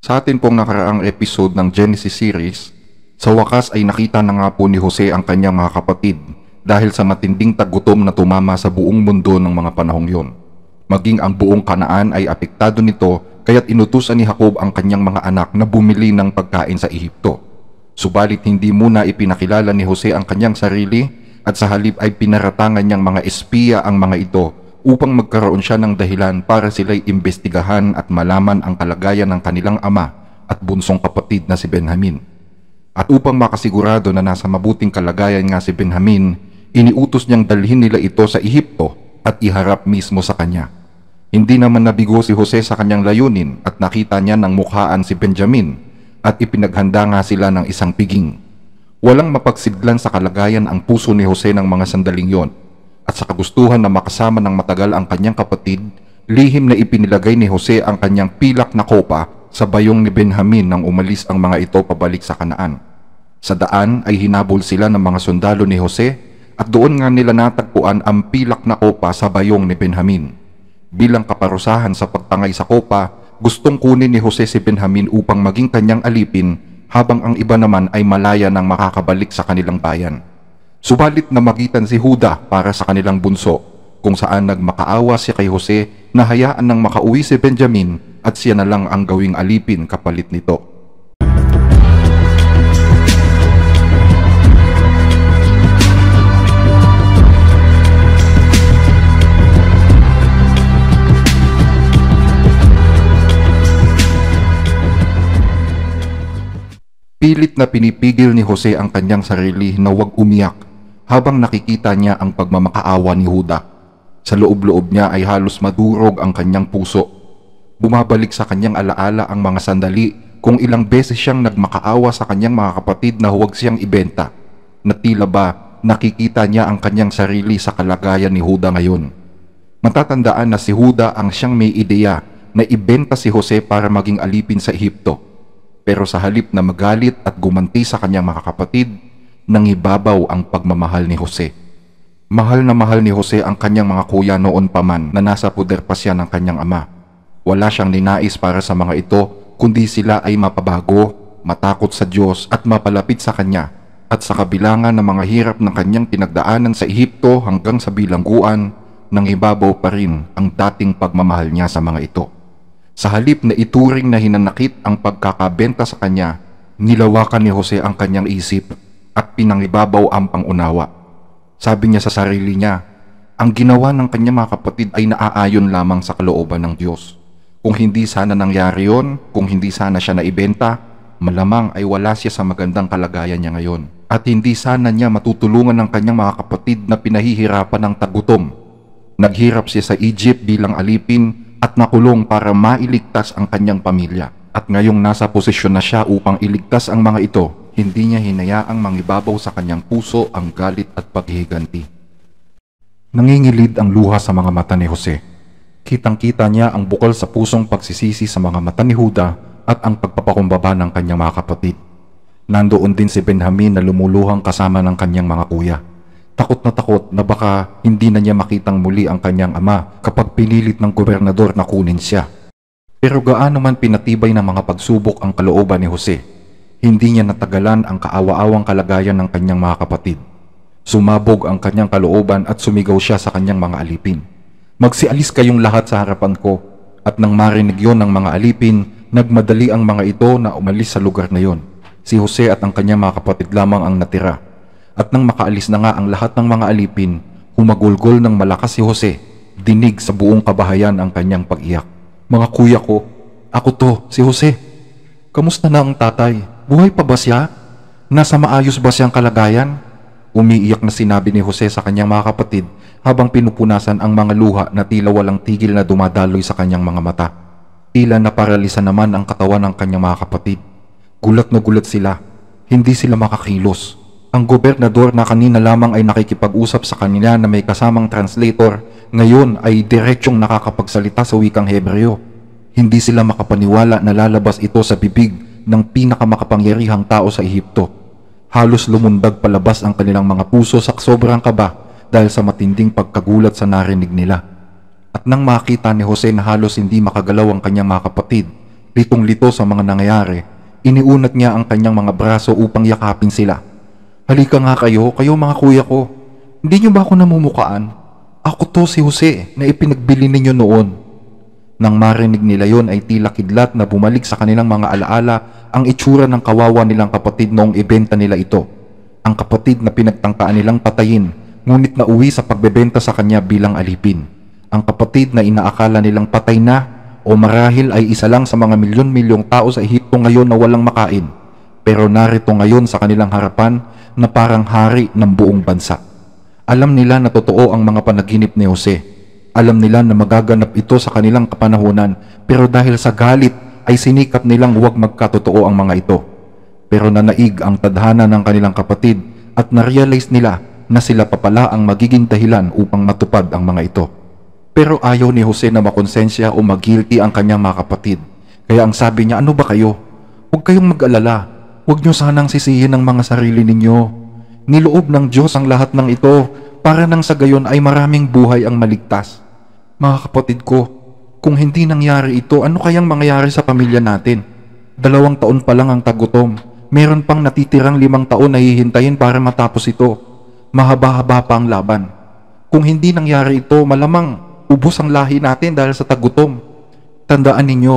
Sa atin pong nakaraang episode ng Genesis series, sa wakas ay nakita na nga po ni Jose ang kanyang mga kapatid dahil sa matinding tagutom na tumama sa buong mundo ng mga panahong yon. Maging ang buong Kanaan ay apektado nito kaya't inutusan ni Jacob ang kanyang mga anak na bumili ng pagkain sa Ehipto. Subalit hindi muna ipinakilala ni Jose ang kanyang sarili at sa halip ay pinaratangan niyang mga espiya ang mga ito upang magkaroon siya ng dahilan para sila'y imbestigahan at malaman ang kalagayan ng kanilang ama at bunsong kapatid na si Benjamin. At upang makasigurado na nasa mabuting kalagayan nga si Benjamin, iniutos niyang dalhin nila ito sa Ehipto at iharap mismo sa kanya. Hindi naman nabigo si Jose sa kanyang layunin at nakita niya ng mukhaan si Benjamin at ipinaghanda nga sila ng isang piging. Walang mapagsidlan sa kalagayan ang puso ni Jose ng mga sandaling yon. At sa kagustuhan na makasama ng matagal ang kanyang kapatid, lihim na ipinilagay ni Jose ang kanyang pilak na kopa sa bayong ni Benjamin nang umalis ang mga ito pabalik sa Kanaan. Sa daan ay hinabol sila ng mga sundalo ni Jose at doon nga nila natagpuan ang pilak na kopa sa bayong ni Benjamin. Bilang kaparusahan sa pagtangay sa kopa, gustong kunin ni Jose si Benjamin upang maging kanyang alipin habang ang iba naman ay malaya nang makakabalik sa kanilang bayan. Subalit namagitan si Juda para sa kanilang bunso, kung saan nagmakaawa siya kay Jose na hayaan nang makauwi si Benjamin at siya na lang ang gawing alipin kapalit nito. Pilit na pinipigil ni Jose ang kanyang sarili na huwag umiyak habang nakikita niya ang pagmamakaawa ni Juda. Sa loob-loob niya ay halos madurog ang kanyang puso. Bumabalik sa kanyang alaala ang mga sandali kung ilang beses siyang nagmakaawa sa kanyang mga kapatid na huwag siyang ibenta, na tila ba nakikita niya ang kanyang sarili sa kalagayan ni Juda ngayon. Matatandaan na si Juda ang siyang may ideya na ibenta si Jose para maging alipin sa Ehipto. Pero sa halip na magalit at gumanti sa kanyang mga kapatid, nangibabaw ang pagmamahal ni Jose. Mahal na mahal ni Jose ang kanyang mga kuya noon pa man na nasa puder pa siya ng kanyang ama. Wala siyang ninais para sa mga ito kundi sila ay mapabago, matakot sa Diyos at mapalapit sa Kanya. At sa kabilangan ng mga hirap ng kanyang pinagdaanan sa Ehipto hanggang sa bilangguan, nangibabaw pa rin ang dating pagmamahal niya sa mga ito. Sa halip na ituring na hinanakit ang pagkakabenta sa kanya, nilawakan ni Jose ang kanyang isip at pinangibabaw ang pangunawa. Sabi niya sa sarili niya, ang ginawa ng kanyang mga kapatid ay naaayon lamang sa kalooban ng Diyos. Kung hindi sana nangyari yon, kung hindi sana siya naibenta, malamang ay wala siya sa magandang kalagayan niya ngayon. At hindi sana niya matutulungan ng kanyang mga kapatid na pinahihirapan ng tagutom. Naghirap siya sa Egypt bilang alipin at nakulong para mailigtas ang kanyang pamilya. At ngayong nasa posisyon na siya upang iligtas ang mga ito, hindi niya hinayaang mangibabaw sa kanyang puso ang galit at paghihiganti. Nangingilid ang luha sa mga mata ni Jose. Kitang-kita niya ang bukal sa pusong pagsisisi sa mga mata ni Juda at ang pagpapakumbaba ng kanyang mga kapatid. Nandoon din si Benjamin na lumuluhang kasama ng kanyang mga kuya. Takot na baka hindi na niya makitang muli ang kanyang ama kapag pinilit ng gobernador na kunin siya. Pero gaano man pinatibay ng mga pagsubok ang kalooban ni Jose, hindi niya natagalan ang kaawa-awang kalagayan ng kanyang mga kapatid. Sumabog ang kanyang kalooban at sumigaw siya sa kanyang mga alipin. Magsialis kayong lahat sa harapan ko. At nang marinig yon ng mga alipin, nagmadali ang mga ito na umalis sa lugar na yon. Si Jose at ang kanyang mga kapatid lamang ang natira. At nang makaalis na nga ang lahat ng mga alipin, humagulgol ng malakas si Jose. Dinig sa buong kabahayan ang kanyang pag-iyak. Mga kuya ko, ako to, si Jose. Kamusta na ang tatay? Buhay pa ba siya? Nasa maayos ba siyang kalagayan? Umiiyak na sinabi ni Jose sa kanyang mga kapatid habang pinupunasan ang mga luha na tila walang tigil na dumadaloy sa kanyang mga mata. Tila naparalisa naman ang katawan ng kanyang mga kapatid. Gulat na gulat sila. Hindi sila makakilos. Ang gobernador na kanina lamang ay nakikipag-usap sa kanila na may kasamang translator, ngayon ay diretsyong nakakapagsalita sa wikang Hebreo. Hindi sila makapaniwala na lalabas ito sa bibig ng pinakamakapangyarihang tao sa Ehipto. Halos lumundag palabas ang kanilang mga puso sa sobrang kaba dahil sa matinding pagkagulat sa narinig nila. At nang makita ni Jose na halos hindi makagalaw ang kanyang mga kapatid, Litong-lito sa mga nangyayari, iniunat niya ang kanyang mga braso upang yakapin sila. Halika nga kayo mga kuya ko. Hindi niyo ba ako namumukaan? Ako to si Jose na ipinagbili ninyo noon. Nang marinig nila yon ay tila kidlat na bumalik sa kanilang mga alaala ang itsura ng kawawa nilang kapatid noong ibenta nila ito. Ang kapatid na pinagtangkaan nilang patayin, ngunit nauwi sa pagbebenta sa kanya bilang alipin. Ang kapatid na inaakala nilang patay na o marahil ay isa lang sa mga milyon-milyong tao sa Ehipto ngayon na walang makain. Pero narito ngayon sa kanilang harapan na parang hari ng buong bansa. Alam nila na totoo ang mga panaginip ni Jose. Alam nila na magaganap ito sa kanilang kapanahunan, pero dahil sa galit ay sinikap nilang huwag magkatotoo ang mga ito. Pero nanaig ang tadhana ng kanilang kapatid at narealize nila na sila pa pala ang magiging dahilan upang matupad ang mga ito. Pero ayaw ni Jose na makonsensya o mag-guilty ang kanyang mga kapatid. Kaya ang sabi niya, ano ba kayo? Huwag kayong mag-alala. Huwag niyo sanang sisihin ang mga sarili ninyo. Niloob ng Diyos ang lahat ng ito para nang sa gayon ay maraming buhay ang maligtas. Mga kapatid ko, kung hindi nangyari ito, ano kayang mangyayari sa pamilya natin? 2 taon pa lang ang tagutom. Meron pang natitirang 5 taon na hihintayin para matapos ito. Mahaba-haba pa ang laban. Kung hindi nangyari ito, malamang ubos ang lahi natin dahil sa tagutom. Tandaan ninyo,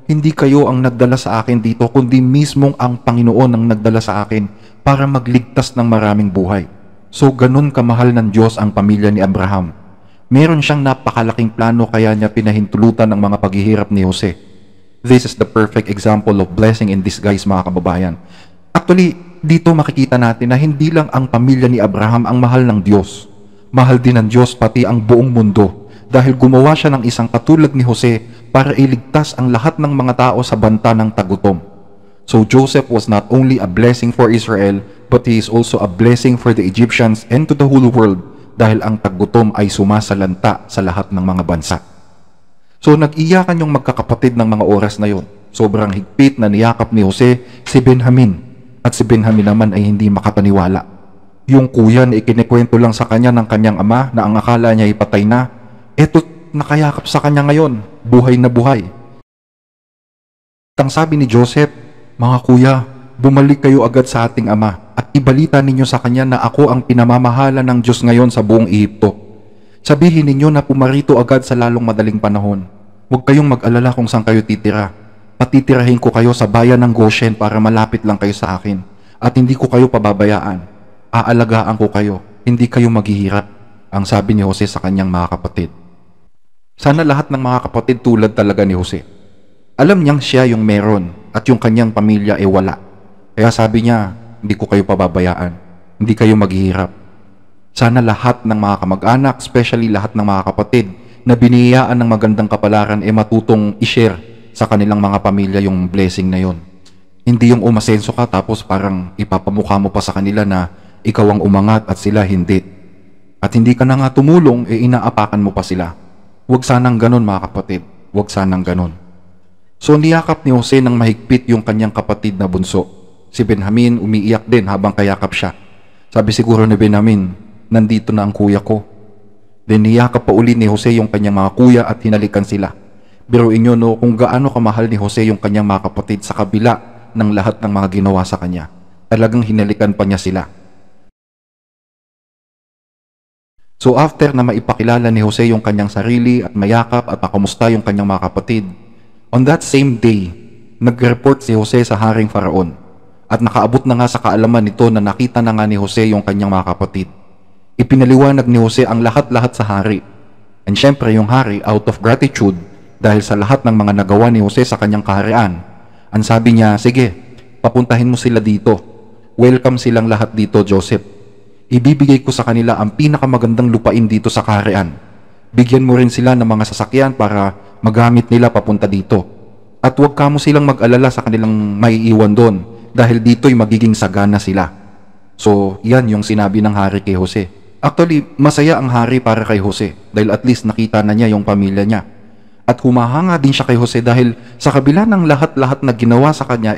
hindi kayo ang nagdala sa akin dito, kundi mismong ang Panginoon ang nagdala sa akin para magligtas ng maraming buhay. So ganun kamahal ng Diyos ang pamilya ni Abraham. Meron siyang napakalaking plano kaya niya pinahintulutan ang mga paghihirap ni Jose. This is the perfect example of blessing in disguise, mga kababayan. Actually, dito makikita natin na hindi lang ang pamilya ni Abraham ang mahal ng Diyos. Mahal din ng Diyos pati ang buong mundo dahil gumawa siya ng isang katulad ni Jose para iligtas ang lahat ng mga tao sa banta ng tagutom. So Joseph was not only a blessing for Israel, but he is also a blessing for the Egyptians and to the whole world dahil ang tagutom ay sumasalanta sa lahat ng mga bansa. So nag-iyakan yung magkakapatid ng mga oras na yon. Sobrang higpit na niyakap ni Jose si Benjamin at si Benjamin naman ay hindi makapaniwala. Yung kuya na ikinikwento lang sa kanya ng kanyang ama na ang akala niya ay patay na, eto nakayakap sa kanya ngayon, buhay na buhay. Ang sabi ni Joseph, mga kuya, bumalik kayo agad sa ating ama at ibalita ninyo sa kanya na ako ang pinamamahala ng Diyos ngayon sa buong Ehipto. Sabihin ninyo na pumarito agad sa lalong madaling panahon. Huwag kayong mag-alala kung saan kayo titira. Patitirahin ko kayo sa bayan ng Goshen para malapit lang kayo sa akin. At hindi ko kayo pababayaan. Aalagaan ko kayo. Hindi kayo maghihirap. Ang sabi ni Jose sa kanyang mga kapatid. Sana lahat ng mga kapatid tulad talaga ni Jose. Alam niyang siya yung meron at yung kanyang pamilya ay wala. Kaya sabi niya, hindi ko kayo pababayaan. Hindi kayo maghihirap. Sana lahat ng mga kamag-anak, especially lahat ng mga kapatid na biniyayaan ng magandang kapalaran ay matutong i-share sa kanilang mga pamilya yung blessing na yon. Hindi yung umasenso ka tapos parang ipapamukha mo pa sa kanila na ikaw ang umangat at sila hindi. At hindi ka na nga tumulong, inaapakan mo pa sila. Huwag sanang ganon, mga kapatid. Huwag sanang ganon. So niyakap ni Jose ng mahigpit yung kanyang kapatid na bunso. Si Benjamin umiiyak din habang kayakap siya. Sabi siguro ni Benjamin, nandito na ang kuya ko. Then niyakap pa uli ni Jose yung kanyang mga kuya at hinalikan sila. Biruin nyo no, kung gaano kamahal ni Jose yung kanyang mga kapatid sa kabila ng lahat ng mga ginawa sa kanya. Talagang hinalikan pa niya sila. So after na maipakilala ni Jose yung kanyang sarili at mayakap at makamusta yung kanyang mga kapatid, on that same day, nag-report si Jose sa Haring Faraon. At nakaabot na nga sa kaalaman nito na nakita na nga ni Jose yung kanyang mga kapatid. Ipinaliwanag ni Jose ang lahat-lahat sa hari. And syempre yung hari, out of gratitude, dahil sa lahat ng mga nagawa ni Jose sa kanyang kaharian, ang sabi niya, sige, papuntahin mo sila dito. Welcome silang lahat dito, Joseph. Ibibigay ko sa kanila ang pinakamagandang lupain dito sa kaharian. Bigyan mo rin sila ng mga sasakyan para magamit nila papunta dito. At huwag ka mo silang mag-alala sa kanilang maiiwan doon dahil dito'y magiging sagana sila. So, yan yung sinabi ng hari kay Jose. Actually, masaya ang hari para kay Jose dahil at least nakita na niya yung pamilya niya. At humahanga din siya kay Jose dahil sa kabila ng lahat-lahat na ginawa sa kanya,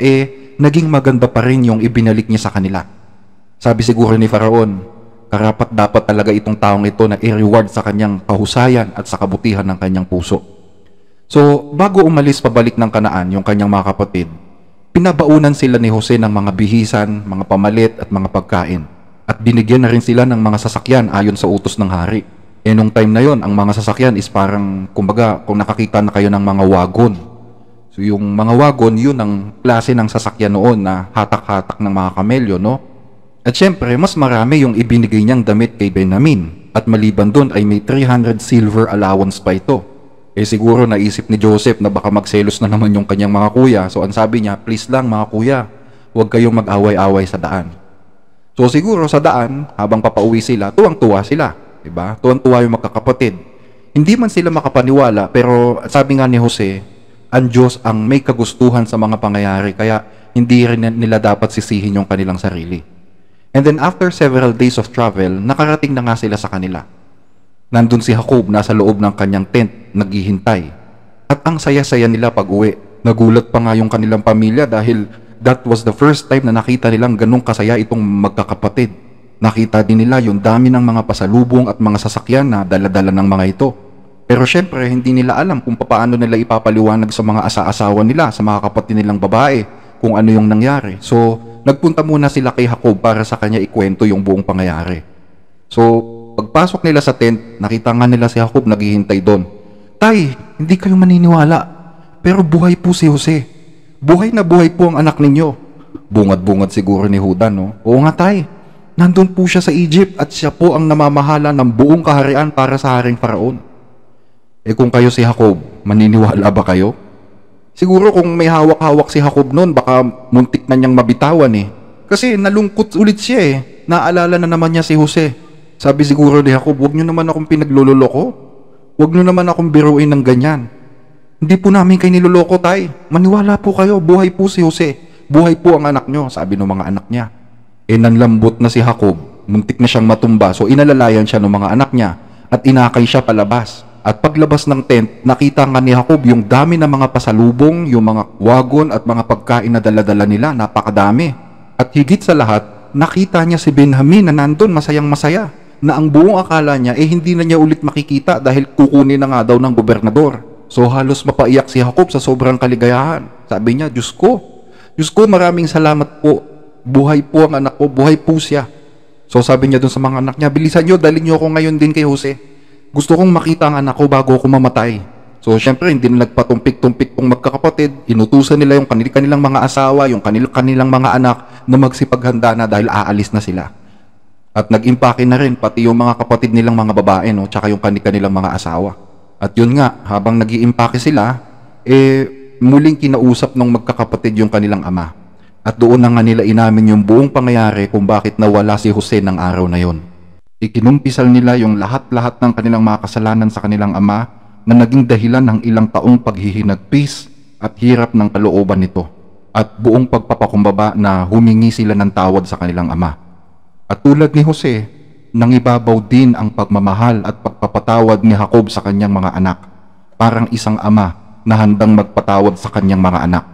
naging maganda pa rin yung ibinalik niya sa kanila. Sabi siguro ni Faraon, karapat dapat talaga itong taong ito na i-reward sa kanyang kahusayan at sa kabutihan ng kanyang puso. So, bago umalis pabalik ng Kanaan yung kanyang mga kapatid, pinabaunan sila ni Jose ng mga bihisan, mga pamalit at mga pagkain. At binigyan na rin sila ng mga sasakyan ayon sa utos ng hari. Nung time na yon, ang mga sasakyan is parang, kumbaga, kung nakakita na kayo ng mga wagon. So yung mga wagon, yun ang klase ng sasakyan noon na hatak-hatak ng mga kamelyo, no? At syempre, mas marami yung ibinigay niyang damit kay Benjamin. At maliban doon ay may 300 silver allowance pa ito. Siguro naisip ni Joseph na baka magselos na naman yung kanyang mga kuya. So ang sabi niya, please lang mga kuya, huwag kayong mag-away-away sa daan. So siguro sa daan, habang papauwi sila, tuwang-tuwa sila. Diba? Tuwang-tuwa yung magkakapatid. Hindi man sila makapaniwala, pero sabi nga ni Jose, ang Diyos ang may kagustuhan sa mga pangyayari, kaya hindi rin nila dapat sisihin yung kanilang sarili. And then after several days of travel, nakarating na nga sila sa kanila. Nandun si Jacob nasa loob ng kanyang tent, naghihintay. At ang saya-saya nila pag-uwi. Nagulat pa nga yung kanilang pamilya dahil that was the first time na nakita nilang ganong kasaya itong magkakapatid. Nakita din nila yung dami ng mga pasalubong at mga sasakyan na dala-dala ng mga ito. Pero syempre, hindi nila alam kung paano nila ipapaliwanag sa mga asa-asawa nila, sa mga kapatid nilang babae, kung ano yung nangyari. So, nagpunta muna sila kay Jacob para sa kanya ikwento yung buong pangyayari. So, pagpasok nila sa tent, nakita nga nila si Jacob naghihintay doon. Tay, hindi kayo maniniwala, pero buhay po si Jose. Buhay na buhay po ang anak ninyo. Bungad-bungad siguro ni Juda, no? Oo nga tay. Nandun po siya sa Egypt at siya po ang namamahala ng buong kaharian para sa Haring Faraon. Kung kayo si Jacob, maniniwala ba kayo? Siguro kung may hawak-hawak si Jacob noon, baka muntik na niyang mabitawan Kasi nalungkot ulit siya Naalala na naman niya si Jose. Sabi siguro ni Jacob, huwag niyo naman akong pinagluloloko. Huwag niyo naman akong biruin ng ganyan. Hindi po namin kayo niloloko, tay. Maniwala po kayo, buhay po si Jose. Buhay po ang anak niyo, sabi ng mga anak niya. Nanlambot na si Jacob, muntik na siyang matumba, so inalalayan siya ng mga anak niya at inakay siya palabas. At paglabas ng tent, nakita nga ni Jacob yung dami ng mga pasalubong, yung mga wagon at mga pagkain na dala-dala nila, napakadami. At higit sa lahat, nakita niya si Benjamin na nandun masayang masaya, na ang buong akala niya hindi na niya ulit makikita dahil kukunin na nga daw ng gobernador. So halos mapaiyak si Jacob sa sobrang kaligayahan. Sabi niya, Diyos ko, maraming salamat po. Buhay po ang anak ko, buhay po siya. So sabi niya dun sa mga anak niya, bilisan niyo, dalhin niyo ako ngayon din kay Jose. Gusto kong makita ang anak ko bago ako mamatay. So syempre, hindi na nagpatumpik-tumpik pong magkakapatid. Inutusan nila yung kanilang mga asawa, yung kanilang mga anak na magsipaghanda na dahil aalis na sila. At nag-impake na rin pati yung mga kapatid nilang mga babae, no? Tsaka yung kanilang mga asawa. At yun nga, habang nag-iimpake sila, muling kinausap ng magkakapatid yung kanilang ama. At doon na nga nila inamin yung buong pangyayari kung bakit nawala si Jose ng araw na yon. Ikinumpisal nila yung lahat-lahat ng kanilang mga kasalanan sa kanilang ama na naging dahilan ng ilang taong paghihinagpis at hirap ng kalooban nito. At buong pagpapakumbaba na humingi sila ng tawad sa kanilang ama. At tulad ni Jose, nangibabaw din ang pagmamahal at pagpapatawad ni Jacob sa kanyang mga anak. Parang isang ama na handang magpatawad sa kanyang mga anak.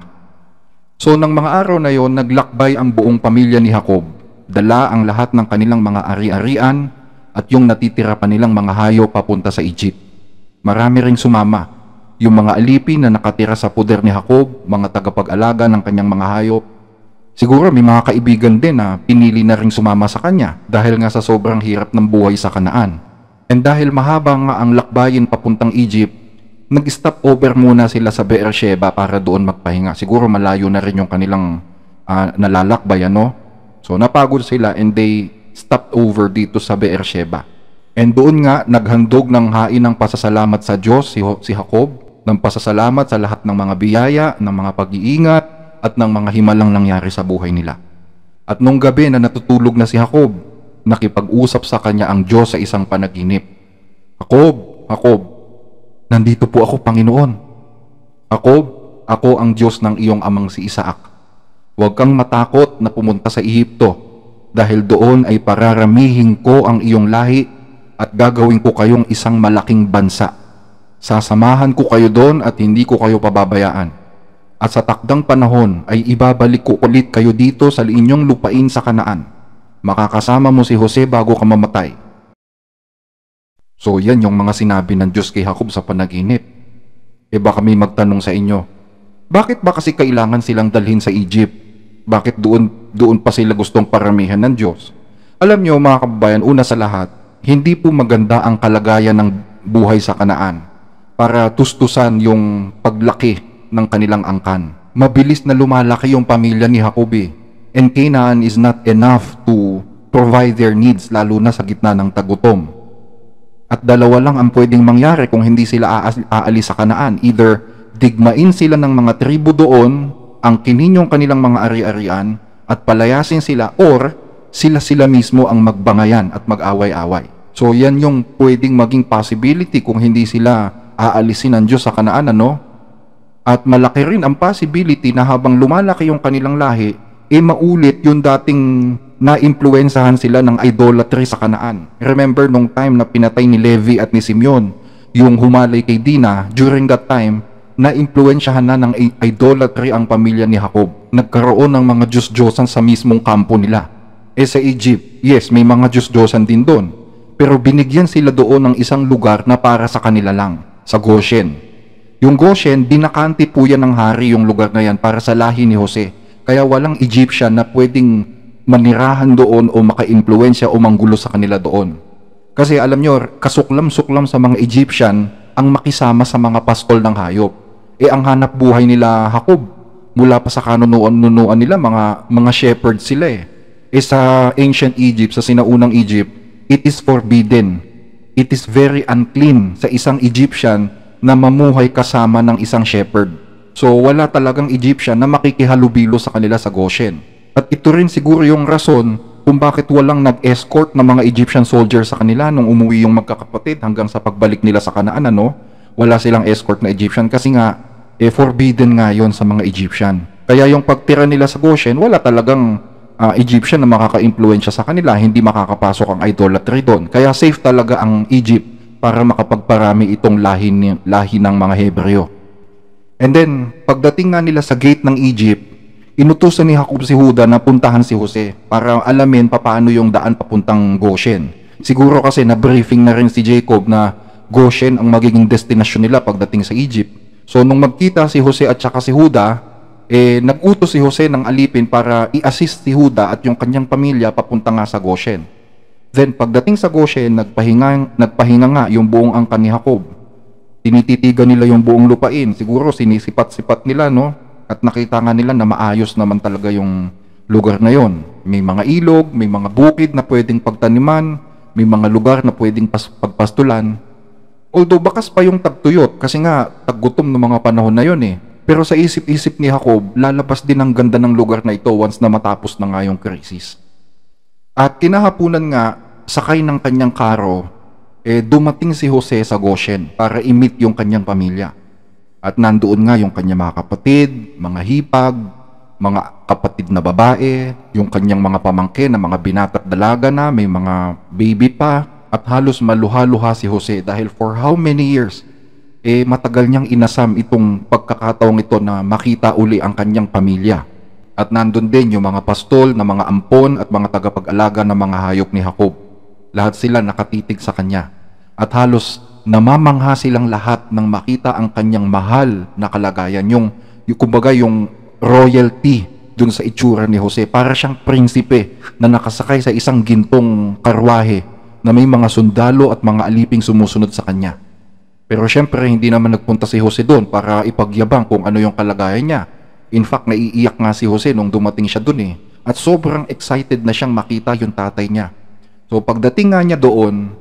So nang mga araw na yon, naglakbay ang buong pamilya ni Jacob. Dala ang lahat ng kanilang mga ari-arian at yung natitira pa nilang mga hayop papunta sa Egypt. Marami ring sumama. Yung mga alipin na nakatira sa puder ni Jacob, mga tagapag-alaga ng kanyang mga hayop. Siguro may mga kaibigan din na pinili na ring sumama sa kanya dahil nga sa sobrang hirap ng buhay sa Kanaan. And dahil mahaba nga ang lakbayin papuntang Egypt, nag-stop over muna sila sa Beersheba para doon magpahinga. Siguro malayo na rin yung kanilang nalalakbay, ano? So napagod sila and they stopped over dito sa Beersheba. And doon nga naghandog ng hain ng pasasalamat sa Diyos si Jacob, ng pasasalamat sa lahat ng mga biyaya, ng mga pag-iingat at ng mga himalang nangyari sa buhay nila. At nung gabi na natutulog na si Jacob, nakipag-usap sa kanya ang Diyos sa isang panaginip. Jacob, Jacob, nandito po ako, Panginoon. Jacob, ako ang Diyos ng iyong amang si Isaac. Huwag kang matakot na pumunta sa Ehipto, dahil doon ay pararamihin ko ang iyong lahi at gagawin ko kayong isang malaking bansa. Sasamahan ko kayo doon at hindi ko kayo pababayaan. At sa takdang panahon ay ibabalik ko ulit kayo dito sa inyong lupain sa Kanaan. Makakasama mo si Jose bago ka mamatay. So yan yung mga sinabi ng Diyos kay Jacob sa panaginip. Baka may magtanong sa inyo, bakit ba kasi kailangan silang dalhin sa Egypt? Bakit doon pa sila gustong paramihan ng Diyos? Alam nyo mga kababayan, una sa lahat, hindi po maganda ang kalagayan ng buhay sa Kanaan para tustusan yung paglaki ng kanilang angkan. Mabilis na lumalaki yung pamilya ni Jacob and Canaan is not enough to provide their needs, lalo na sa gitna ng tagutom. At dalawa lang ang pwedeng mangyari kung hindi sila aalis sa Kanaan. Either digmain sila ng mga tribo doon, ang kininyong kanilang mga ari-arian, at palayasin sila, or sila mismo ang magbangayan at mag-away-away. So yan yung pwedeng maging possibility kung hindi sila aalisin ng Diyos sa Kanaan, ano? At malaki rin ang possibility na habang lumalaki yung kanilang lahi, maulit yung dating na-impluensahan sila ng idolatry sa Kanaan. Remember nung time na pinatay ni Levi at ni Simeon, yung humalay kay Dina, during that time, na-impluensyahan na ng idolatry ang pamilya ni Jacob. Nagkaroon ng mga Diyos-Diyosan sa mismong kampo nila. Sa Egypt, yes, may mga Diyos-Diyosan din doon. Pero binigyan sila doon ng isang lugar na para sa kanila lang, sa Goshen. Yung Goshen, dinakante po yan ng hari yung lugar na yan para sa lahi ni Jose. Kaya walang Egyptian na pwedeng manirahan doon o maka-impluensya o manggulo sa kanila doon. Kasi alam nyo, kasuklam-suklam sa mga Egyptian ang makisama sa mga pastol ng hayop. Ang hanap buhay nila Jacob, mula pa sa kanunuan nila, mga shepherds sila . Sa ancient Egypt, sa sinaunang Egypt, it is forbidden. It is very unclean sa isang Egyptian na mamuhay kasama ng isang shepherd. So wala talagang Egyptian na makikihalubilo sa kanila sa Goshen. At ito rin siguro yung rason kung bakit walang nag-escort ng mga Egyptian soldiers sa kanila nung umuwi yung magkakapatid hanggang sa pagbalik nila sa Kanaan, ano? Wala silang escort na Egyptian kasi nga, forbidden nga yon sa mga Egyptian. Kaya yung pagtira nila sa Goshen, wala talagang Egyptian na makaka-impluensya sa kanila, hindi makakapasok ang idolatry doon. Kaya safe talaga ang Egypt para makapagparami itong lahi ng mga Hebreo. And then, pagdating nga nila sa gate ng Egypt, inutusan ni Jacob si Judah na puntahan si Jose para alamin paano yung daan papuntang Goshen. Siguro kasi na-briefing na rin si Jacob na Goshen ang magiging destinasyon nila pagdating sa Egypt. So nung magkita si Jose at saka si Judah, nag-utos si Jose ng alipin para i-assist si Judah at yung kanyang pamilya papunta nga sa Goshen. Then pagdating sa Goshen, nagpahinga nga yung buong angkan ni Jacob. Tinititigan nila yung buong lupain. Siguro sinisipat-sipat nila, no? At nakita nga nila na maayos naman talaga yung lugar na yon. May mga ilog, may mga bukid na pwedeng pagtaniman, may mga lugar na pwedeng pagpastulan. Although bakas pa yung tagtuyot kasi nga taggutom ng mga panahon na yon . Pero sa isip-isip ni Jacob, lalabas din ang ganda ng lugar na ito once na matapos na nga yung crisis. At kinahapunan nga, sakay ng kanyang karo, dumating si Jose sa Goshen para i-meet yung kanyang pamilya. At nandoon nga yung kanyang mga kapatid, mga hipag, mga kapatid na babae, yung kanyang mga pamangkin na mga binata't dalaga na, may mga baby pa, at halos maluha-luha si Jose dahil for how many years, matagal niyang inasam itong pagkakataong ito na makita uli ang kanyang pamilya. At nandun din yung mga pastol na mga ampon at mga tagapag-alaga ng mga hayop ni Jacob. Lahat sila nakatitig sa kanya. At halos namamangha silang lahat nang makita ang kanyang mahal na kalagayan. Kumbaga yung royalty dun sa itsura ni Jose. Para siyang prinsipe na nakasakay sa isang gintong karwahe na may mga sundalo at mga aliping sumusunod sa kanya. Pero syempre hindi naman nagpunta si Jose doon para ipagyabang kung ano yung kalagayan niya. In fact, naiiyak nga si Jose nung dumating siya doon . At sobrang excited na siyang makita yung tatay niya. So pagdating nga niya doon,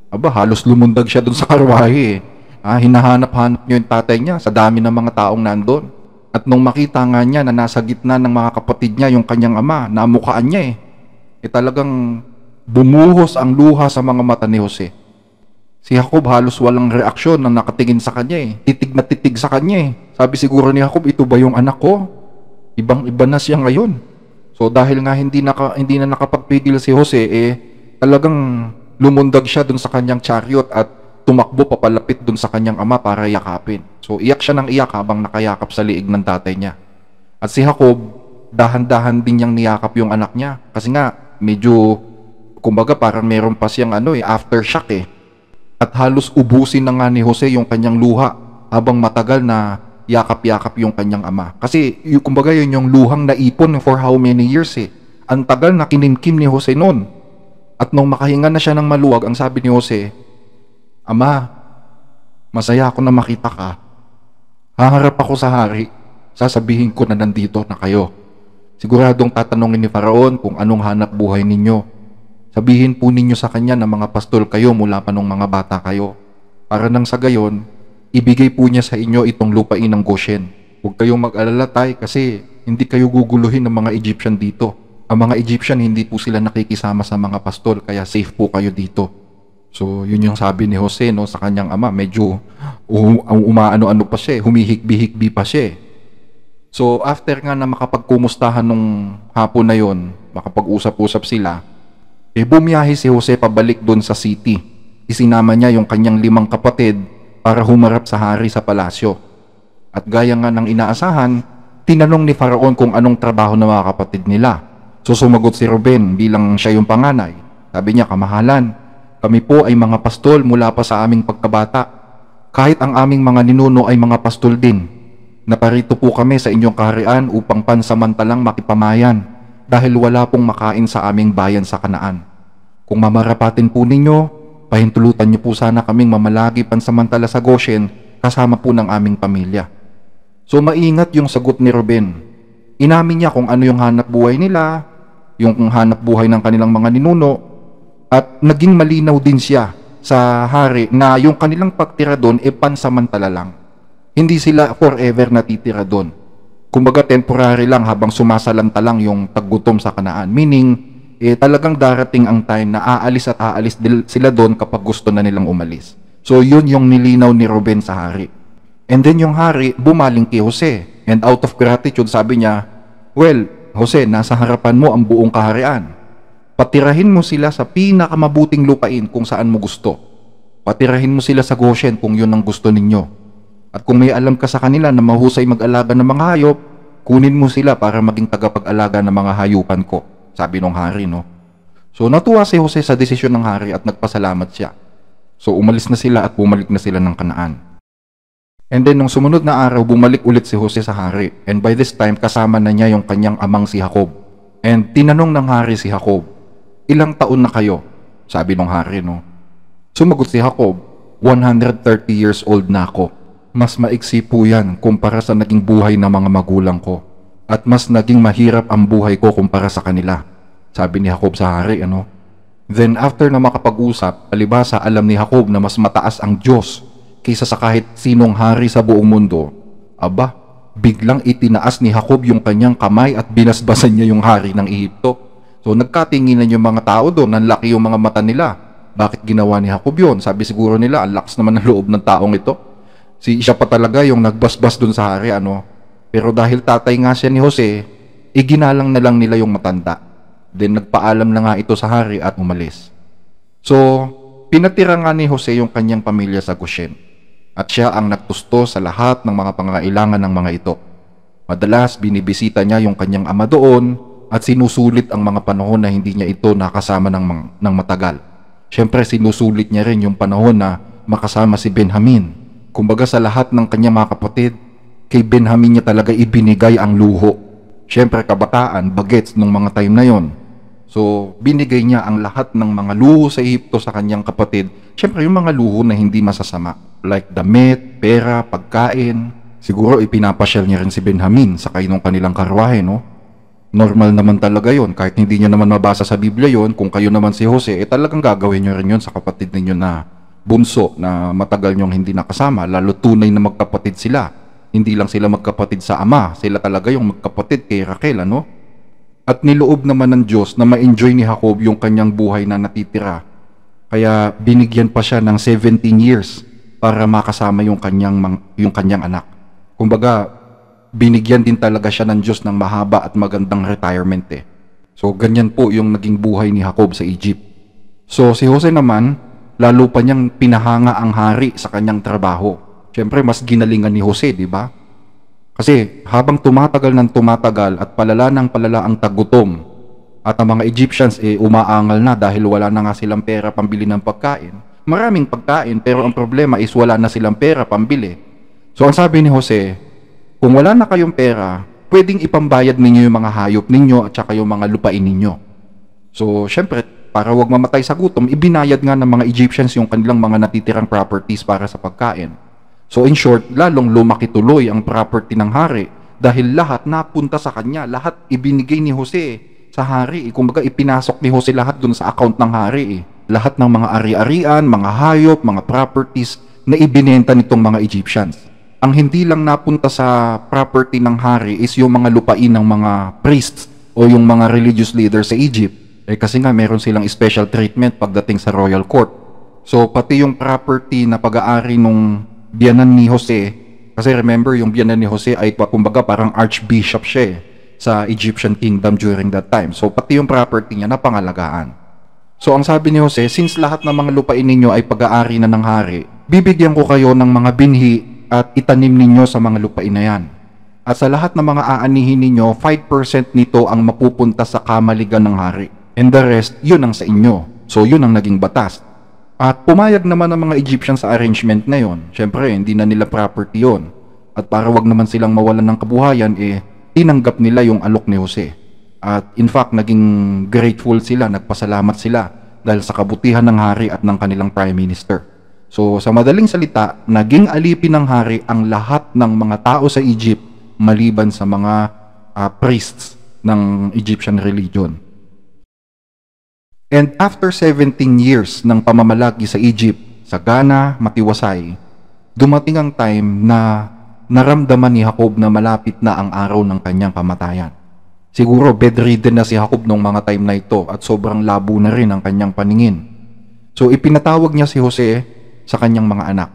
halos lumundag siya doon sa karwahe . Hinahanap-hanap niya yung tatay niya sa dami ng mga taong nandun. At nung makita nga niya na nasa gitna ng mga kapatid niya yung kanyang ama, namukaan niya . Talagang bumuhos ang luha sa mga mata ni Jose. Si Jacob halos walang reaksyon nang nakatingin sa kanya . Titig na titig sa kanya . Sabi siguro ni Jacob, ito ba yung anak ko? Ibang-iba na siya ngayon. So dahil nga hindi na nakapagpigil si Jose, talagang lumundag siya dun sa kanyang chariot at tumakbo papalapit dun sa kanyang ama para yakapin. So iyak siya ng iyak habang nakayakap sa liig ng tatay niya. At si Jacob, dahan-dahan din niyang niyakap yung anak niya. Kasi nga, medyo, kumbaga parang meron pa siyang aftershock . At halos ubusin na nga ni Jose yung kanyang luha habang matagal na yakap-yakap yung kanyang ama. Kasi kumbaga yun yung luhang naipon for how many years eh. Ang tagal na kinimkim ni Jose noon. At nung makahinga na siya ng maluwag, ang sabi ni Jose, "Ama, masaya ako na makita ka. Haharap ako sa hari. Sasabihin ko na nandito na kayo. Siguradong tatanungin ni Faraon kung anong hanap buhay ninyo. Sabihin po ninyo sa kanya na mga pastol kayo mula pa nung mga bata kayo. Para nang sa gayon, ibigay po niya sa inyo itong lupain ng Goshen. Huwag kayong mag-alala tay kasi hindi kayo guguluhin ng mga Egyptian dito. Ang mga Egyptian hindi po sila nakikisama sa mga pastol kaya safe po kayo dito." So yun yung sabi ni Jose no, sa kanyang ama. Medyo umaano-ano pa siya, humihikbi-hikbi pa siya. So after nga na makapagkumustahan nung hapon na yon, makapag-usap-usap sila, bumiyahe si Jose pabalik doon sa city. Isinama niya yung kanyang 5 kapatid para humarap sa hari sa palasyo. At gaya nga ng inaasahan, tinanong ni Faraon kung anong trabaho ng mga kapatid nila. So sumagot si Ruben bilang siya yung panganay. Sabi niya, "Kamahalan, kami po ay mga pastol mula pa sa aming pagkabata. Kahit ang aming mga ninuno ay mga pastol din. Naparito po kami sa inyong kaharian upang pansamantalang makipamayan dahil wala pong makain sa aming bayan sa Kanaan. Kung mamarapatin po ninyo, pahintulutan niyo po sana kaming mamalagi pansamantala sa Goshen kasama po ng aming pamilya." So maingat yung sagot ni Ruben. Inamin niya kung ano yung hanap buhay nila, yung hanap buhay ng kanilang mga ninuno, at naging malinaw din siya sa hari na yung kanilang pagtira doon pansamantala lang. Hindi sila forever natitira doon. Kumbaga temporary lang habang sumasalanta lang yung taggutom sa Kanaan. Meaning, talagang darating ang time na aalis at aalis sila doon kapag gusto na nilang umalis. So yun yung nilinaw ni Ruben sa hari. And then yung hari bumaling kay Jose. And out of gratitude sabi niya, "Well, Jose, nasa harapan mo ang buong kaharian. Patirahin mo sila sa pinakamabuting lupain kung saan mo gusto. Patirahin mo sila sa Goshen kung yun ang gusto ninyo. At kung may alam ka sa kanila na mahusay mag-alaga ng mga hayop, kunin mo sila para maging tagapag-alaga ng mga hayupan ko," sabi ng hari, no? So natuwa si Jose sa desisyon ng hari at nagpasalamat siya. So umalis na sila at bumalik na sila ng Kanaan. And then nung sumunod na araw, bumalik ulit si Jose sa hari. And by this time, kasama na niya yung kanyang amang si Jacob. And tinanong ng hari si Jacob, "Ilang taon na kayo?" Sabi ng hari, no? Sumagot si Jacob, 130 years old na ako. Mas maiksi po yan kumpara sa naging buhay ng mga magulang ko. At mas naging mahirap ang buhay ko kumpara sa kanila. Sabi ni Jacob sa hari, ano? Then after na makapag-usap, palibhasa alam ni Jacob na mas mataas ang Diyos kaysa sa kahit sinong hari sa buong mundo. Aba, biglang itinaas ni Jacob yung kanyang kamay at binasbasan niya yung hari ng Ehipto. So nagkatinginan yung mga tao doon, nanlaki yung mga mata nila. Bakit ginawa ni Jacob yun? Sabi siguro nila, ang lakas naman ng loob ng taong ito. Siya pa talaga yung nagbasbas doon sa hari, ano? Pero dahil tatay nga siya ni Jose, iginalang na lang nila yung matanda. Then nagpaalam na nga ito sa hari at umalis. So, pinatira nga ni Jose yung kanyang pamilya sa Goshen. At siya ang nagtusto sa lahat ng mga pangangailangan ng mga ito. Madalas binibisita niya yung kanyang ama doon at sinusulit ang mga panahon na hindi niya ito nakasama ng matagal. Siyempre sinusulit niya rin yung panahon na makasama si Benjamin. Kumbaga sa lahat ng kanyang mga kapatid, kay Benjamin niya talaga ibinigay ang luho. Siyempre kabataan, bagets nung mga time na yon. So binigay niya ang lahat ng mga luho sa Ehipto sa kanyang kapatid. Siyempre yung mga luho na hindi masasama. Like damit, pera, pagkain. Siguro ipinapasyal niya rin si Benjamin sa kainong kanilang karwahe, no? Normal naman talaga yon. Kahit hindi niyo naman mabasa sa Biblia yon, kung kayo naman si Jose, talagang gagawin niyo rin yon sa kapatid ninyo na bunso na matagal niyong hindi nakasama. Lalo tunay na magkapatid sila. Hindi lang sila magkapatid sa ama. Sila talaga yung magkapatid kay Raquel, ano? At niloob naman ng Diyos na ma-enjoy ni Jacob yung kanyang buhay na natitira. Kaya binigyan pa siya ng 17 years para makasama yung kanyang anak. Kumbaga, binigyan din talaga siya ng Diyos ng mahaba at magandang retirement eh. So, ganyan po yung naging buhay ni Jacob sa Egypt. So, si Jose naman, lalo pa niyang pinahanga ang hari sa kanyang trabaho. Siyempre, mas ginalingan ni Jose, di ba? Kasi habang tumatagal ng tumatagal at palala ng palala ang tagutom at ang mga Egyptians umaangal na dahil wala na nga silang pera pambili ng pagkain. Maraming pagkain pero ang problema is wala na silang pera pambili. So ang sabi ni Jose, kung wala na kayong pera, pwedeng ipambayad ninyo yung mga hayop ninyo at saka yung mga lupain ninyo. So syempre, para wag mamatay sa gutom, ibinayad nga ng mga Egyptians yung kanilang mga natitirang properties para sa pagkain. So in short, lalong lumaki tuloy ang property ng hari dahil lahat napunta sa kanya, lahat ibinigay ni Jose sa hari. Kumbaga ipinasok ni Jose lahat dun sa account ng hari. Lahat ng mga ari-arian, mga hayop, mga properties na ibinenta nitong mga Egyptians. Ang hindi lang napunta sa property ng hari is yung mga lupain ng mga priests o yung mga religious leaders sa Egypt. Kasi nga meron silang special treatment pagdating sa royal court. So pati yung property na pag-aari nung biyanan ni Jose, kasi remember yung biyanan ni Jose ay kumbaga parang archbishop siya sa Egyptian kingdom during that time. So pati yung property niya napangalagaan. So ang sabi ni Jose, since lahat ng mga lupain ninyo ay pag-aari na ng hari, bibigyan ko kayo ng mga binhi at itanim ninyo sa mga lupain na yan. At sa lahat ng mga aanihin ninyo, 5% nito ang mapupunta sa kamaligan ng hari. And the rest, yun ang sa inyo. So yun ang naging batas. At pumayag naman ng mga Egyptians sa arrangement na yun. Siyempre, hindi na nila property yun. At para wag naman silang mawalan ng kabuhayan, tinanggap nila yung alok ni Jose. At in fact, naging grateful sila, nagpasalamat sila dahil sa kabutihan ng hari at ng kanilang prime minister. So sa madaling salita, naging alipin ng hari ang lahat ng mga tao sa Egypt maliban sa mga priests ng Egyptian religion. And after 17 years ng pamamalagi sa Egypt, sa Ghana, matiwasay, dumating ang time na naramdaman ni Jacob na malapit na ang araw ng kanyang kamatayan. Siguro bedridden na si Jacob nung mga time na ito at sobrang labo na rin ang kanyang paningin. So ipinatawag niya si Jose sa kanyang mga anak.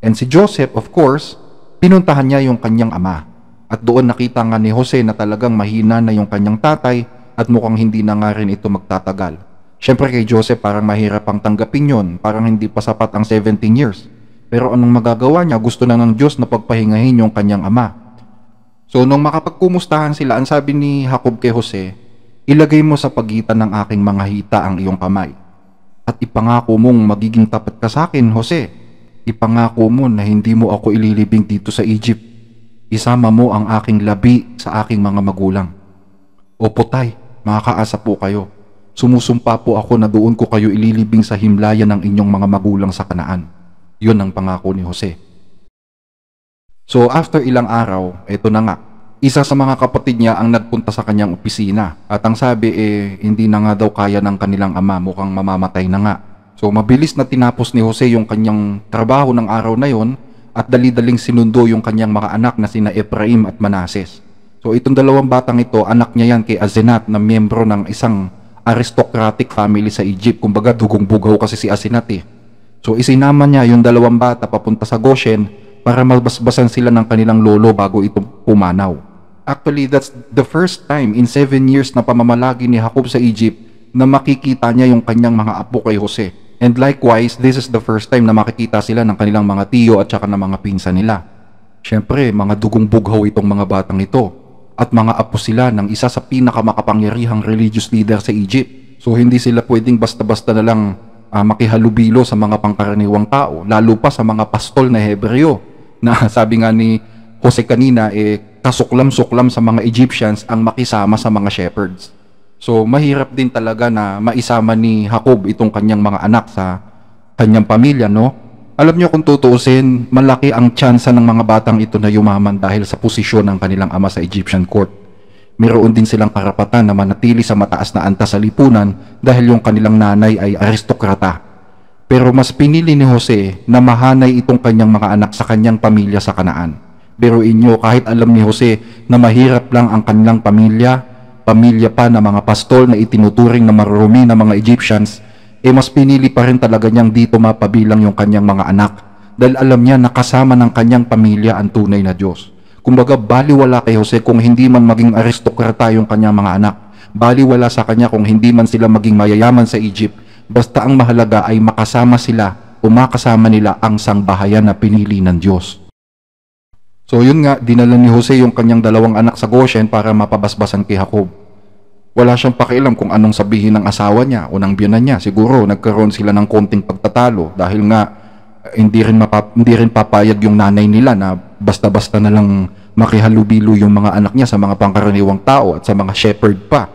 And si Joseph, of course, pinuntahan niya yung kanyang ama. At doon nakita nga ni Jose na talagang mahina na yung kanyang tatay at mukhang hindi na nga rin ito magtatagal. Siyempre kay Joseph parang mahirap ang tanggapin yun, parang hindi pa sapat ang 17 years. Pero anong magagawa niya? Gusto na ng Diyos na pagpahingahin yung kanyang ama. So nung makapagkumustahan sila, ang sabi ni Jacob kay Jose, ilagay mo sa pagitan ng aking mga hita ang iyong kamay. At ipangako mong magiging tapat ka sa akin, Jose. Ipangako mo na hindi mo ako ililibing dito sa Egypt. Isama mo ang aking labi sa aking mga magulang. Opo tay, makakaasa po kayo. Sumusumpa po ako na doon ko kayo ililibing sa himlayan ng inyong mga magulang sa Kanaan. Yun ang pangako ni Jose. So after ilang araw, eto na nga. Isa sa mga kapatid niya ang nagpunta sa kanyang opisina. At ang sabi hindi na nga daw kaya ng kanilang ama, mukhang mamamatay na nga. So mabilis na tinapos ni Jose yung kanyang trabaho ng araw na yon at dali-daling sinundo yung kanyang mga anak na sina Ephraim at Manases. So itong dalawang batang ito, anak niya yan kay Asenat na miyembro ng isang aristocratic family sa Egypt. Kumbaga dugong bugaw kasi si Asenat So isinama niya yung dalawang bata papunta sa Goshen para mabasbasan sila ng kanilang lolo bago ito pumanaw. Actually, that's the first time in 7 years na pamamalagi ni Jacob sa Egypt na makikita niya yung kanyang mga apo kay Jose. And likewise, this is the first time na makikita sila ng kanilang mga tiyo at saka ng mga pinsan nila. Siyempre, mga dugong bughaw itong mga batang ito. At mga apo sila ng isa sa pinakamakapangyarihang religious leader sa Egypt. So hindi sila pwedeng basta-basta na lang makihalubilo sa mga pangkaraniwang tao, lalo pa sa mga pastol na Hebreo. Na sabi nga ni Jose kanina, kasuklam-suklam sa mga Egyptians ang makisama sa mga shepherds. So mahirap din talaga na maisama ni Jacob itong kanyang mga anak sa kanyang pamilya, no? Alam niyo kung tutuusin, malaki ang tsansa ng mga batang ito na yumaman dahil sa posisyon ng kanilang ama sa Egyptian court. Mayroon din silang karapatan na manatili sa mataas na antas sa lipunan dahil yung kanilang nanay ay aristokrata. Pero mas pinili ni Jose na mahanay itong kanyang mga anak sa kanyang pamilya sa Kanaan. Pero inyo, kahit alam ni Jose na mahirap lang ang kanilang pamilya pa na mga pastol na itinuturing na marurumi ng mga Egyptians, mas pinili pa rin talaga niyang dito mapabilang yung kanyang mga anak dahil alam niya na kasama ng kanyang pamilya ang tunay na Diyos. Kumbaga, baliwala kay Jose kung hindi man maging aristokrata yung kanyang mga anak. Baliwala sa kanya kung hindi man sila maging mayayaman sa Egypt. Basta ang mahalaga ay makasama sila o makasama nila ang sangbahayan na pinili ng Diyos. So yun nga, dinala ni Jose yung kanyang dalawang anak sa Goshen para mapabasbasan kay Jacob. Wala siyang pakialam kung anong sabihin ng asawa niya o ng biyanan niya. Siguro nagkaroon sila ng konting pagtatalo dahil nga hindi rin papayag yung nanay nila na basta-basta na lang makihalubilo yung mga anak niya sa mga pangkaraniwang tao at sa mga shepherd pa.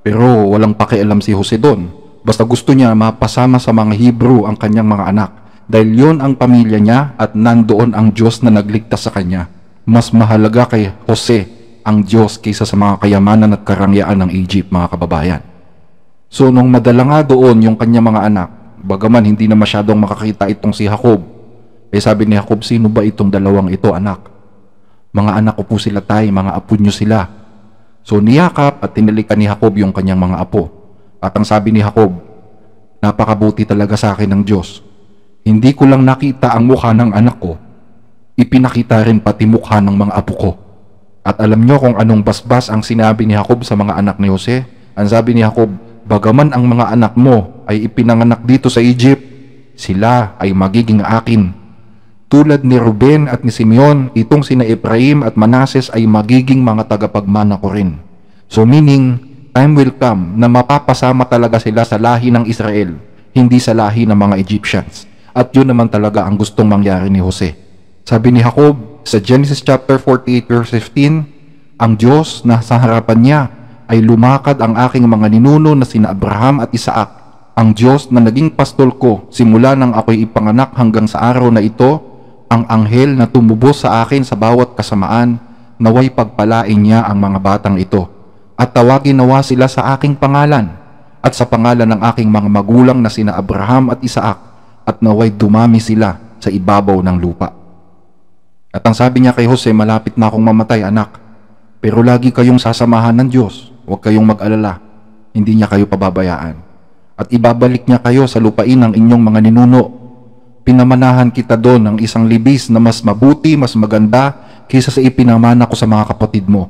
Pero walang pakialam si Jose doon. Basta gusto niya mapasama sa mga Hebrew ang kanyang mga anak. Dahil yon ang pamilya niya at nandoon ang Diyos na nagligtas sa kanya. Mas mahalaga kay Jose ang Diyos kaysa sa mga kayamanan at karangyaan ng Egypt, mga kababayan. So nung madala nga doon yung kanyang mga anak, bagaman hindi na masyadong makakita itong si Jacob, sabi ni Jacob, sino ba itong dalawang ito, anak? Mga anak ko po sila tay, mga apo nyo sila. So niyakap at tinalikan ni Jacob yung kanyang mga apo. At ang sabi ni Jacob, napakabuti talaga sa akin ng Diyos. Hindi ko lang nakita ang mukha ng anak ko, ipinakita rin pati mukha ng mga apo ko. At alam nyo kung anong basbas ang sinabi ni Jacob sa mga anak ni Jose? Ang sabi ni Jacob, bagaman ang mga anak mo ay ipinanganak dito sa Egypt, sila ay magiging akin. Tulad ni Ruben at ni Simeon, itong sina Ephraim at Manases ay magiging mga tagapagmana ko rin. So meaning, time will come na mapapasama talaga sila sa lahi ng Israel, hindi sa lahi ng mga Egyptians. At yun naman talaga ang gustong mangyari ni Jose. Sabi ni Jacob sa Genesis chapter 48 verse 15, ang Diyos na sa harapan niya ay lumakad ang aking mga ninuno na sina Abraham at Isaac. Ang Diyos na naging pastol ko simula nang ako'y ipanganak hanggang sa araw na ito, ang anghel na tumubos sa akin sa bawat kasamaan, naway pagpalain niya ang mga batang ito. At tawagin nawa sila sa aking pangalan at sa pangalan ng aking mga magulang na sina Abraham at Isaac, at naway dumami sila sa ibabaw ng lupa. At ang sabi niya kay Jose, malapit na akong mamatay, anak, pero lagi kayong sasamahan ng Diyos. Huwag kayong mag-alala, hindi niya kayo pababayaan. At ibabalik niya kayo sa lupain ng inyong mga ninuno. Pinamanahan kita doon ng isang libis na mas mabuti, mas maganda kaysa sa ipinamana ko sa mga kapatid mo.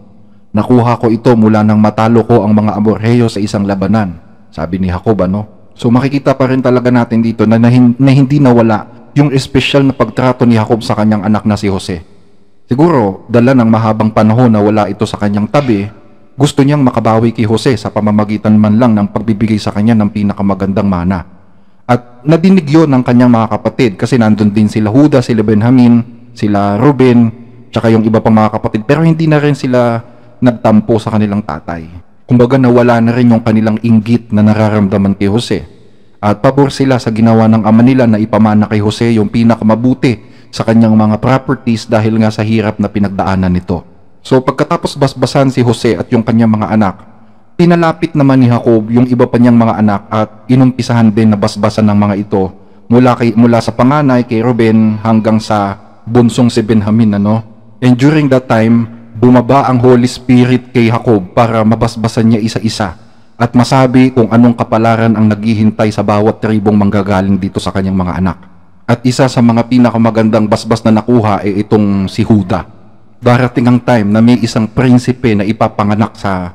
Nakuha ko ito mula nang matalo ko ang mga Amorheo sa isang labanan. Sabi ni Jacob, ano? So makikita pa rin talaga natin dito na hindi nawala yung espesyal na pagtrato ni Jacob sa kanyang anak na si Jose. Siguro, dala ng mahabang panahon na wala ito sa kanyang tabi, gusto niyang makabawi kay Jose sa pamamagitan man lang ng pagbibigay sa kanya ng pinakamagandang mana. At nadinig yun ng kanyang mga kapatid kasi nandun din sila Juda, sila Benjamin, sila Ruben, tsaka yung iba pang mga kapatid. Pero hindi na rin sila nagtampo sa kanilang tatay. Kumbaga nawala na rin yung kanilang inggit na nararamdaman kay Jose. At pabor sila sa ginawa ng ama nila na ipamana kay Jose yung pinakamabuti sa kanyang mga properties dahil nga sa hirap na pinagdaanan nito. So pagkatapos basbasan si Jose at yung kanyang mga anak, pinalapit naman ni Jacob yung iba pa niyang mga anak at inumpisahan din na basbasan ng mga ito mula sa panganay kay Ruben hanggang sa bunsong si Benjamin, ano? And during that time, bumaba ang Holy Spirit kay Jacob para mabasbasan niya isa-isa at masabi kung anong kapalaran ang naghihintay sa bawat tribong manggagaling dito sa kanyang mga anak. At isa sa mga pinakamagandang basbas na nakuha ay itong si Juda. Darating ang time na may isang prinsipe na ipapanganak sa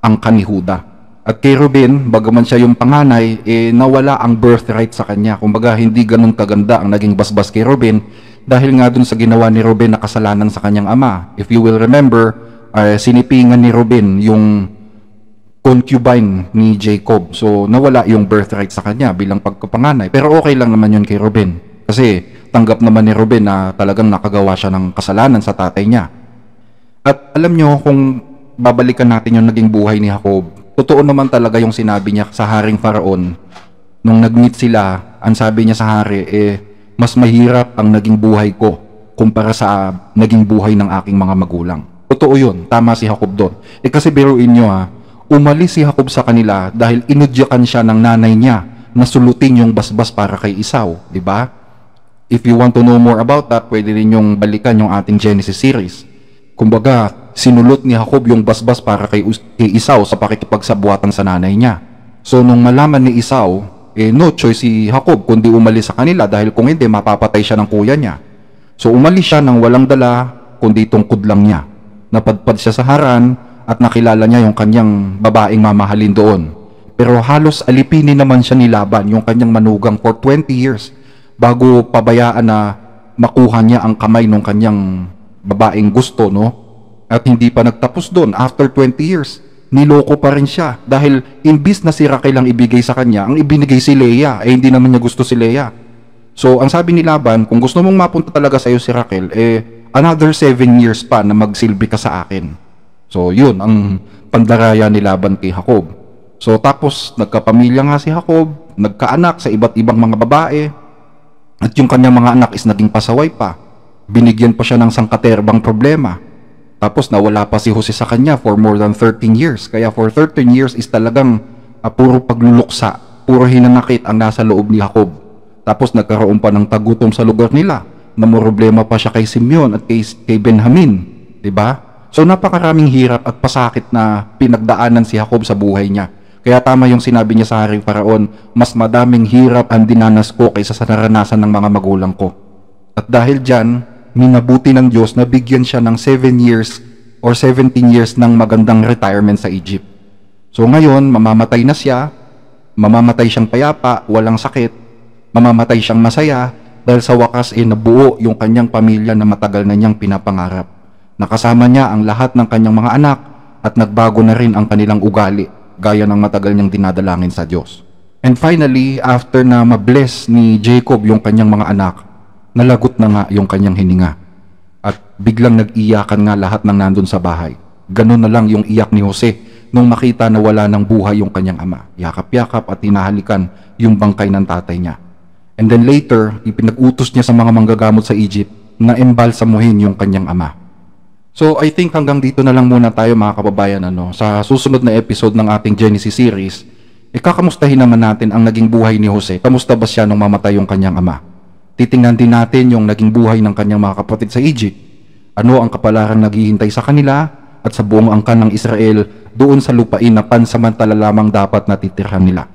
angkan ni Juda. At kay Ruben, bagaman siya yung panganay, nawala ang birthright sa kanya. Kumbaga, hindi ganun kaganda ang naging basbas kay Ruben dahil nga dun sa ginawa ni Ruben na kasalanan sa kanyang ama. If you will remember, sinipingan ni Ruben yung concubine ni Jacob. So, nawala yung birthright sa kanya bilang pagkapanganay. Pero okay lang naman yun kay Ruben. Kasi tanggap naman ni Ruben na talagang nakagawa siya ng kasalanan sa tatay niya. At alam nyo, kung babalikan natin yung naging buhay ni Jacob, totoo naman talaga yung sinabi niya sa Haring Faraon. Nung nag-meet sila, ang sabi niya sa hari, mas mahirap ang naging buhay ko kumpara sa naging buhay ng aking mga magulang. Totoo yun, tama si Jacob doon. Kasi biruin nyo umalis si Jacob sa kanila dahil inudyakan siya ng nanay niya na sulutin yung basbas para kay Esau, di ba? If you want to know more about that, pwede rin yung balikan yung ating Genesis series. Kumbaga, sinulot ni Jacob yung basbas para kay Esau sa pakikipagsabuatan sa nanay niya. So, nung malaman ni Esau, no choice si Jacob kundi umalis sa kanila dahil kung hindi, mapapatay siya ng kuya niya. So, umalis siya ng walang dala, kundi tungkod lang niya. Napadpad siya sa Haran at nakilala niya yung kanyang babaeng mamahalin doon. Pero halos alipinin naman siya ni Laban, yung kanyang manugang, for 20 years bago pabayaan na makuha niya ang kamay ng kanyang babaeng gusto, no? At hindi pa nagtapos doon. After 20 years, niloko pa rin siya. Dahil imbis na si Raquel ang ibigay sa kanya, ang ibinigay si Leah. Hindi naman niya gusto si Leah. So, ang sabi ni Laban, kung gusto mong mapunta talaga sa'yo si Raquel, another 7 years pa na magsilbi ka sa akin. So, yun, ang pandaraya ni Laban kay Jacob. So, tapos, nagkapamilya nga si Jacob, nagkaanak sa iba't ibang mga babae, at yung kanyang mga anak is naging pasaway pa. Binigyan pa siya ng sangkaterbang problema. Tapos, nawala pa si Jose sa kanya for more than 13 years. Kaya for 13 years is talagang puro pagluluksa, puro hinanakit ang nasa loob ni Jacob. Tapos nagkaroon pa ng tagutom sa lugar nila. Namoroblema pa siya kay Simeon at kay Benjamin. Diba? So napakaraming hirap at pasakit na pinagdaanan si Jacob sa buhay niya. Kaya tama yung sinabi niya sa Haring Faraon, mas madaming hirap ang dinanas ko kaysa sa naranasan ng mga magulang ko. At dahil dyan, minabuti ng Diyos na bigyan siya ng 7 years or 17 years ng magandang retirement sa Egypt. So ngayon, mamamatay na siya, mamamatay siyang payapa, walang sakit, mamamatay siyang masaya dahil sa wakas nabuo yung kanyang pamilya na matagal na niyang pinapangarap. Nakasama niya ang lahat ng kanyang mga anak at nagbago na rin ang kanilang ugali gaya ng matagal niyang dinadalangin sa Diyos. And finally, after na mabless ni Jacob yung kanyang mga anak, nalagot na nga yung kanyang hininga. At biglang nag-iyakan nga lahat ng nandun sa bahay. Ganun na lang yung iyak ni Jose nung makita na wala ng buhay yung kanyang ama. Yakap-yakap at hinahalikan yung bangkay ng tatay niya. And then later, ipinag-utos niya sa mga manggagamot sa Egypt na embalsamuhin yung kanyang ama. So I think hanggang dito na lang muna tayo mga kababayan. Sa susunod na episode ng ating Genesis series, kakamustahin naman natin ang naging buhay ni Jose. Kamusta ba siya nung mamatay yung kanyang ama? Titingnan din natin yung naging buhay ng kanyang mga kapatid sa Egypt. Ano ang kapalarang naghihintay sa kanila at sa buong angkan ng Israel doon sa lupain na pansamantala lamang dapat natitirhan nila.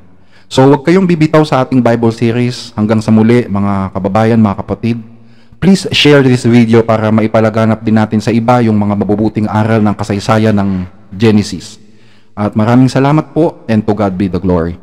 So huwag kayong bibitaw sa ating Bible series. Hanggang sa muli mga kababayan, mga kapatid. Please share this video para maipalaganap din natin sa iba yung mga mabubuting aral ng kasaysayan ng Genesis. At maraming salamat po and to God be the glory.